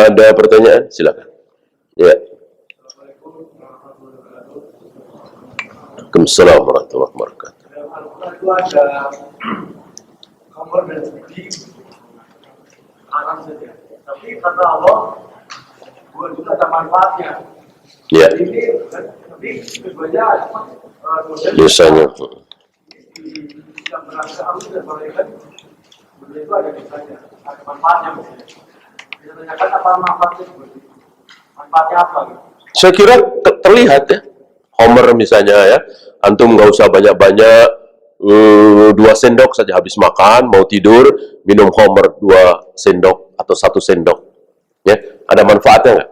Ada pertanyaan? Silakan. Ya. Waalaikumsalam warahmatullahi wabarakatuh. Itu ada kamar dan judi haram saja. Tapi kata Allah, gua juga ada manfaatnya. Ya. Ini tapi sebenarnya Dosanya. yang berangkat harus dan mereka itu ada dosanya, ada manfaatnya. Bisa tanyakan apa manfaatnya? Manfaatnya apa? Saya kira terlihat ya. Homer misalnya ya, antum nggak usah banyak-banyak, 2 sendok saja habis makan, mau tidur, minum Homer 2 sendok atau 1 sendok. Ya, ada manfaatnya nggak?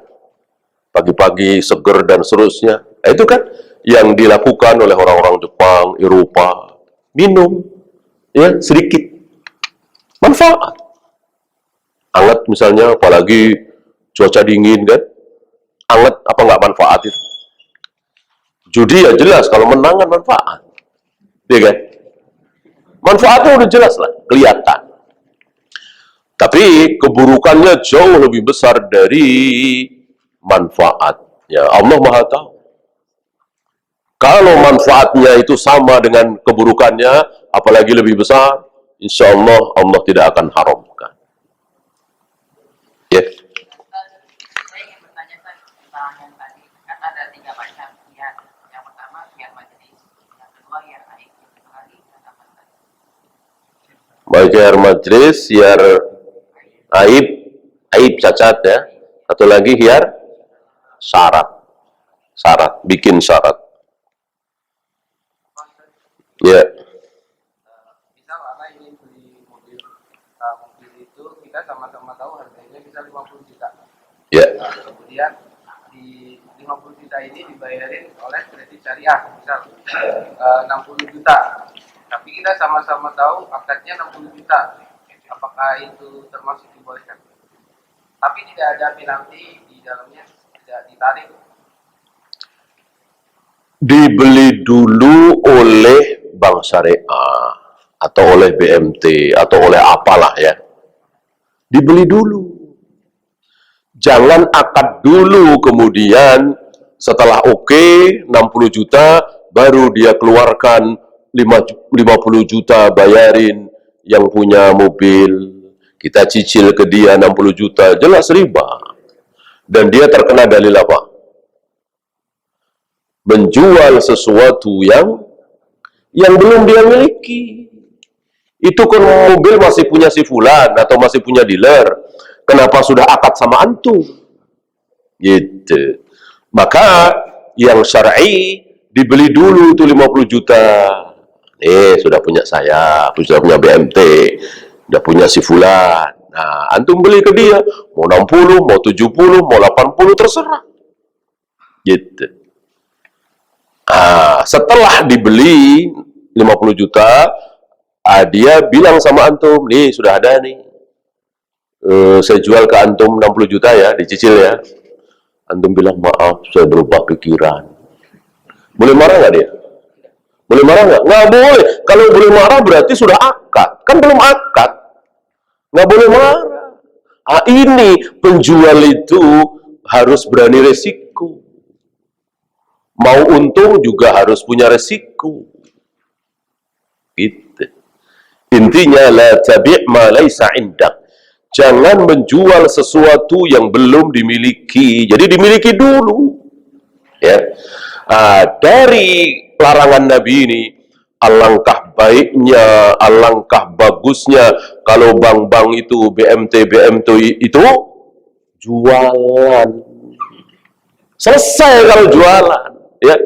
Pagi-pagi seger dan seterusnya. Itu kan yang dilakukan oleh orang-orang Jepang, Eropa. Minum, ya sedikit. Manfaat. Anget misalnya, apalagi cuaca dingin kan. Anget apa nggak manfaat itu? Judi ya jelas, kalau menang kan manfaat. Iya kan? Manfaatnya udah jelas lah, kelihatan. Tapi keburukannya jauh lebih besar dari manfaat. Ya, Allah Maha tahu. Kalau manfaatnya itu sama dengan keburukannya, apalagi lebih besar, insya Allah Allah tidak akan haramkan. Ya. Saya ingin bertanya tentang yang tadi, kan ada 3 macam hiar. Yang pertama hiar majelis, yang kedua hiar aib, yang kedua lagi apa tadi? Baik hiar majelis, hiar aib, aib cacat ya. Satu lagi hiar syarat, bikin syarat. Ya. Misal anak ingin beli mobil, mobil itu kita sama-sama tahu harganya bisa 50 juta. Ya. Kemudian di 50 juta ini dibayarin oleh kredit syariah, misal 60 juta. Tapi kita sama-sama tahu akadnya 60 juta. Apakah itu termasuk dibolehkan? Tapi tidak ada penalti di dalamnya, tidak ditarik. Dibeli dulu oleh bank syariah atau oleh BMT atau oleh apalah ya. Dibeli dulu. Jangan akad dulu kemudian setelah oke 60 juta baru dia keluarkan 50 juta bayarin yang punya mobil. Kita cicil ke dia 60 juta, jelas riba. Dan dia terkena dalil apa? Menjual sesuatu yang belum dia miliki. Itu kan mobil masih punya si fulan atau masih punya dealer. Kenapa sudah akad sama antum? Gitu. Maka yang syar'i dibeli dulu tuh 50 juta. Sudah punya saya, sudah punya BMT, sudah punya si fulan. Nah, antum beli ke dia, mau 60, mau 70, mau 80, terserah. Gitu. Setelah dibeli 50 juta, dia bilang sama antum, nih sudah ada nih, saya jual ke antum 60 juta ya, dicicil ya. Antum bilang, maaf, saya berubah pikiran. Boleh marah nggak dia? Boleh marah nggak? Nggak boleh. Kalau boleh marah berarti sudah akad. Kan belum akad. Nggak boleh marah. Ini penjual itu harus berani resiko. Mau untung juga harus punya resiko. Gitu. Intinya, la tabi' ma laysa indak. Jangan menjual sesuatu yang belum dimiliki. Jadi dimiliki dulu. Ya. Dari larangan Nabi ini, alangkah baiknya, alangkah bagusnya kalau bank-bank itu, BMT itu jualan. Selesai kalau jualan. Ya,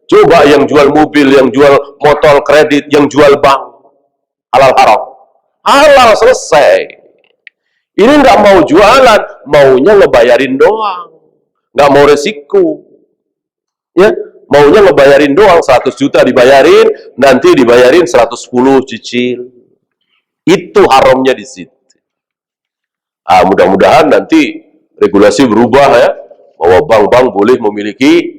coba yang jual mobil, yang jual motor kredit, yang jual bank, halal haram. Halal, selesai. Ini nggak mau jualan, maunya ngebayarin doang, nggak mau resiko. Ya, maunya ngebayarin doang, 100 juta dibayarin, nanti dibayarin 110 cicil. Itu haramnya di situ. Mudah-mudahan nanti regulasi berubah ya, bahwa bank-bank boleh memiliki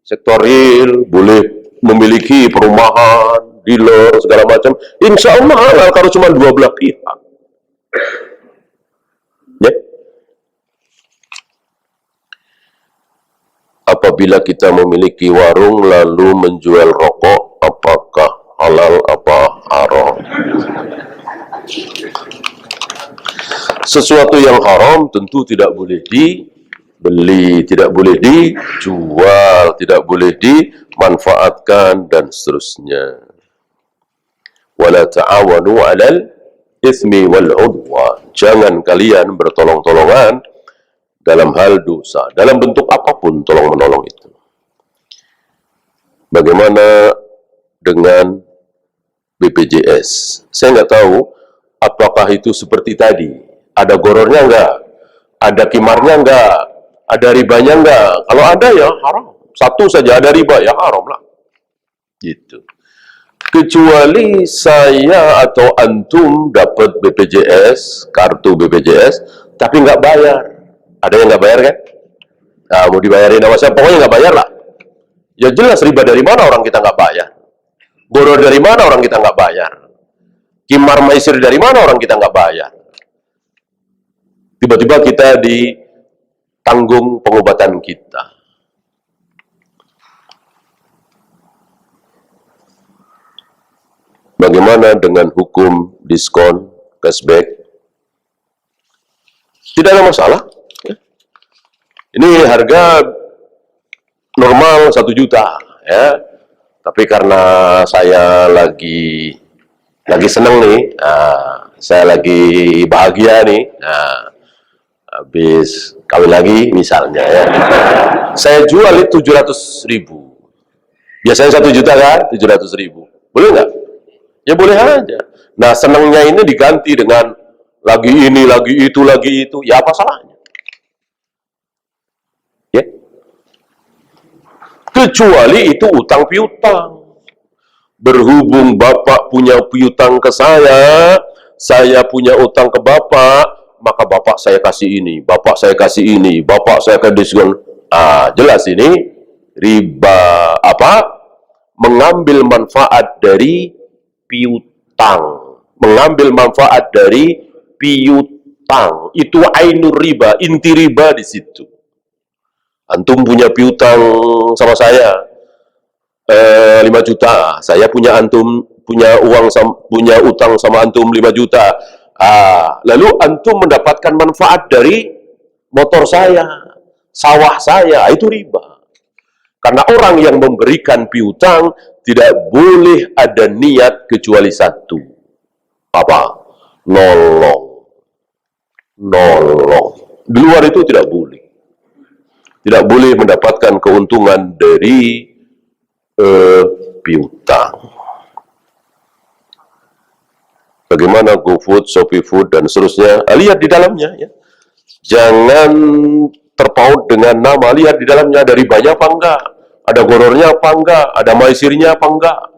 sektor real, boleh memiliki perumahan, dealer, segala macam. Insya Allah halal kalau cuma dua belah pihak. Ya. apabila kita memiliki warung lalu menjual rokok, apakah halal apa haram? Sesuatu yang haram tentu tidak boleh dibeli, tidak boleh dijual, tidak boleh dimanfaatkan, dan seterusnya. Wala ta'awanu 'alal itsmi wal 'udwan. Jangan kalian bertolong-tolongan dalam hal dosa, dalam bentuk apapun tolong-menolong itu. Bagaimana dengan BPJS? Saya nggak tahu apakah itu seperti tadi. Ada gorornya nggak? Ada kimarnya nggak? Ada ribanya nggak? Kalau ada ya haram. Satu saja ada riba ya haram lah. Gitu. Kecuali saya atau antum dapat BPJS, kartu BPJS, tapi nggak bayar. Ada yang nggak bayar kan? Nah, mau dibayarin sama siapa? Pokoknya nggak bayar lah. Ya jelas riba dari mana orang kita nggak bayar? Goror dari mana orang kita nggak bayar? Kimar maisir dari mana orang kita nggak bayar? Tiba-tiba kita ditanggung pengobatan kita. Bagaimana dengan hukum diskon, cashback? Tidak ada masalah. Ini harga normal 1 juta, ya. Tapi karena saya lagi seneng nih, saya lagi bahagia nih, habis kawin lagi misalnya, ya. Saya jual itu 700.000. Biasanya 1 juta kan, 700.000. Boleh nggak? Ya boleh aja. Nah, senangnya ini diganti dengan lagi ini, lagi itu, ya apa salahnya? Ya. Kecuali itu utang piutang. Berhubung Bapak punya piutang ke saya punya utang ke Bapak, maka Bapak saya kasih ini, Bapak saya kasih ini, Bapak saya kasih diskon. Jelas ini riba apa? Mengambil manfaat dari piutang, mengambil manfaat dari piutang, itu ainur riba, inti riba di situ. Antum punya piutang sama saya 5 juta, saya punya punya utang sama antum 5 juta. Lalu antum mendapatkan manfaat dari motor saya, sawah saya, itu riba. Karena orang yang memberikan piutang tidak boleh ada niat kecuali satu. Apa? Nolong. Di luar itu tidak boleh. Tidak boleh mendapatkan keuntungan dari piutang. Bagaimana GoFood, ShopeeFood, dan seterusnya? Lihat di dalamnya, ya. Jangan terpaut dengan nama, lihat di dalamnya ada ribanya apa enggak, ada gorornya apa enggak, ada maisirnya apa enggak.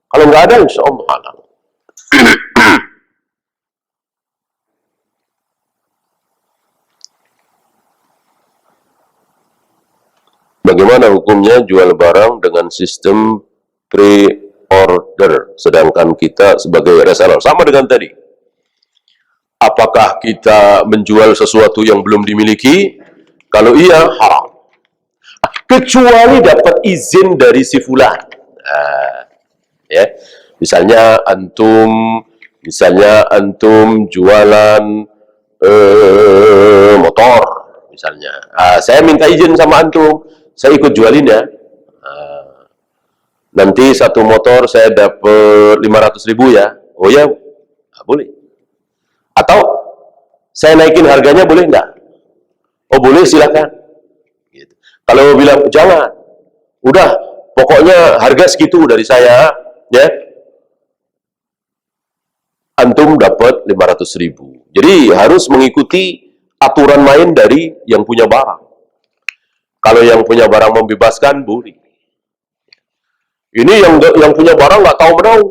Kalau enggak ada, insya Allah halal. Bagaimana hukumnya jual barang dengan sistem pre-order, sedangkan kita sebagai reseller? Sama dengan tadi. Apakah kita menjual sesuatu yang belum dimiliki? Kalau iya, haram. Kecuali dapat izin dari si fulan. Ya. Misalnya antum jualan motor, misalnya. Saya minta izin sama antum, saya ikut jualin ya. Nanti satu motor saya dapat 500.000 ya. Oh ya, boleh. Atau saya naikin harganya boleh nggak? Oh boleh, silakan. Gitu. Kalau bilang jangan, udah pokoknya harga segitu dari saya, ya. Antum dapat 500.000. Jadi harus mengikuti aturan main dari yang punya barang. Kalau yang punya barang membebaskan, boleh. Ini yang punya barang nggak tahu menau.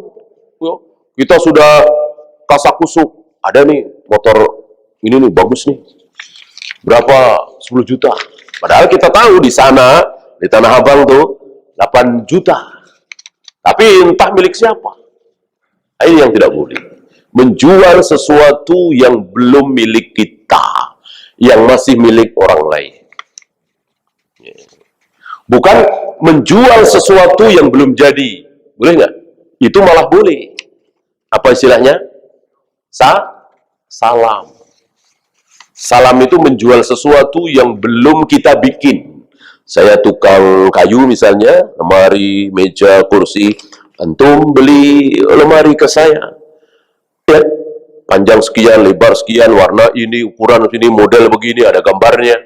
Kita sudah kasak-kusuk. Ada nih motor ini nih bagus nih. Berapa? 10 juta. Padahal kita tahu di sana, di Tanah Abang tuh 8 juta. Tapi entah milik siapa. Ini yang tidak boleh. Menjual sesuatu yang belum milik kita, yang masih milik orang lain. Bukan menjual sesuatu yang belum jadi. Boleh nggak? Itu malah boleh. Apa istilahnya? Salam. Salam itu menjual sesuatu yang belum kita bikin. Saya tukang kayu misalnya, lemari, meja, kursi. Antum beli lemari ke saya. Ya, panjang sekian, lebar sekian, warna ini, ukuran ini, model begini, ada gambarnya.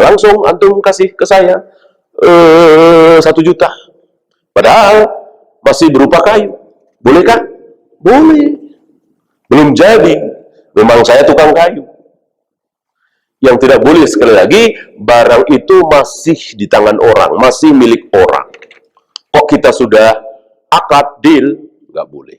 Langsung antum kasih ke saya 1 juta. Padahal masih berupa kayu. Bolehkah? Boleh. Belum jadi. Memang saya tukang kayu. Yang tidak boleh, sekali lagi, barang itu masih di tangan orang, masih milik orang. Kok kita sudah akad, deal? Nggak boleh.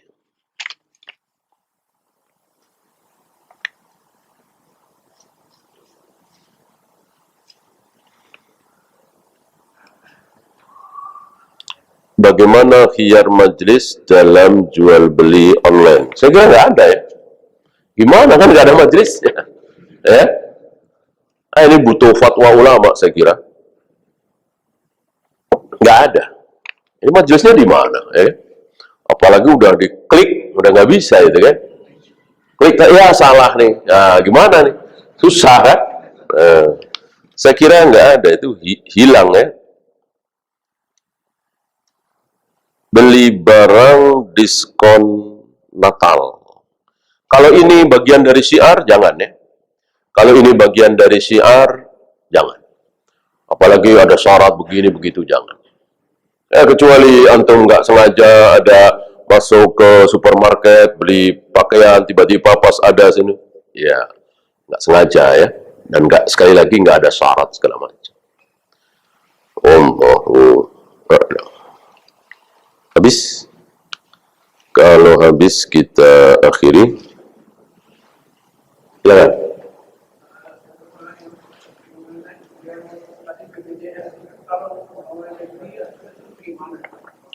Bagaimana khiyar majelis dalam jual beli online? Saya kira nggak ada ya. Gimana kan nggak ada majelis? Ya? Ini butuh fatwa ulama saya kira. Nggak ada. Ini majelisnya di mana? Apalagi udah diklik, udah nggak bisa itu kan? Klik, ya salah nih. Nah, gimana nih? Susah kan? Saya kira nggak ada, itu hilang ya. Beli barang diskon Natal. Kalau ini bagian dari syiar, jangan ya. Kalau ini bagian dari syiar, jangan. Apalagi ada syarat begini begitu, jangan. Kecuali antum nggak sengaja ada masuk ke supermarket beli pakaian, tiba-tiba pas ada sini, ya nggak sengaja ya. Dan nggak, sekali lagi nggak ada syarat segala macam. Allahu a'lam. Habis? Kalau habis kita akhiri. Silakan.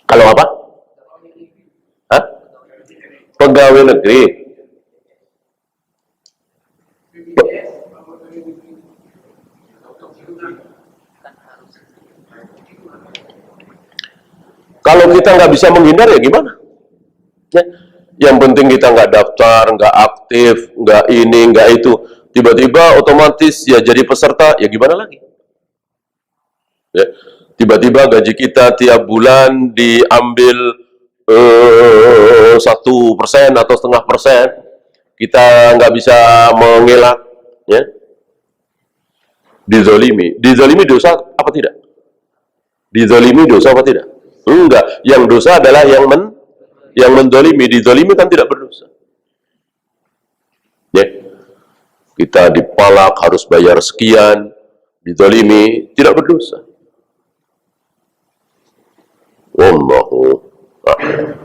Kalau apa? Hah? Pegawai negeri. Kalau kita nggak bisa menghindar ya gimana? Ya. Yang penting kita nggak daftar, nggak aktif, nggak ini, nggak itu. Tiba-tiba otomatis ya jadi peserta, ya gimana lagi? Ya. Tiba-tiba gaji kita tiap bulan diambil 1% atau 0,5%. Kita nggak bisa mengelak. Ya. Dizalimi dosa apa tidak? Dizalimi dosa apa tidak? Enggak. Yang dosa adalah yang mendolimi. Dizalimi kan tidak berdosa. Ya. Kita dipalak, harus bayar sekian. Dizalimi, tidak berdosa. Wallahu a'lam.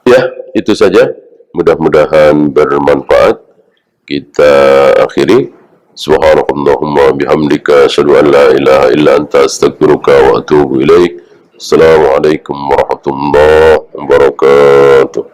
Ya, itu saja. Mudah-mudahan bermanfaat. Kita akhiri. Subhanakallahumma bihamdika asyhadu an la ilaha illa anta astaghfiruka wa atubu ilaik. Assalamualaikum warahmatullahi wabarakatuh.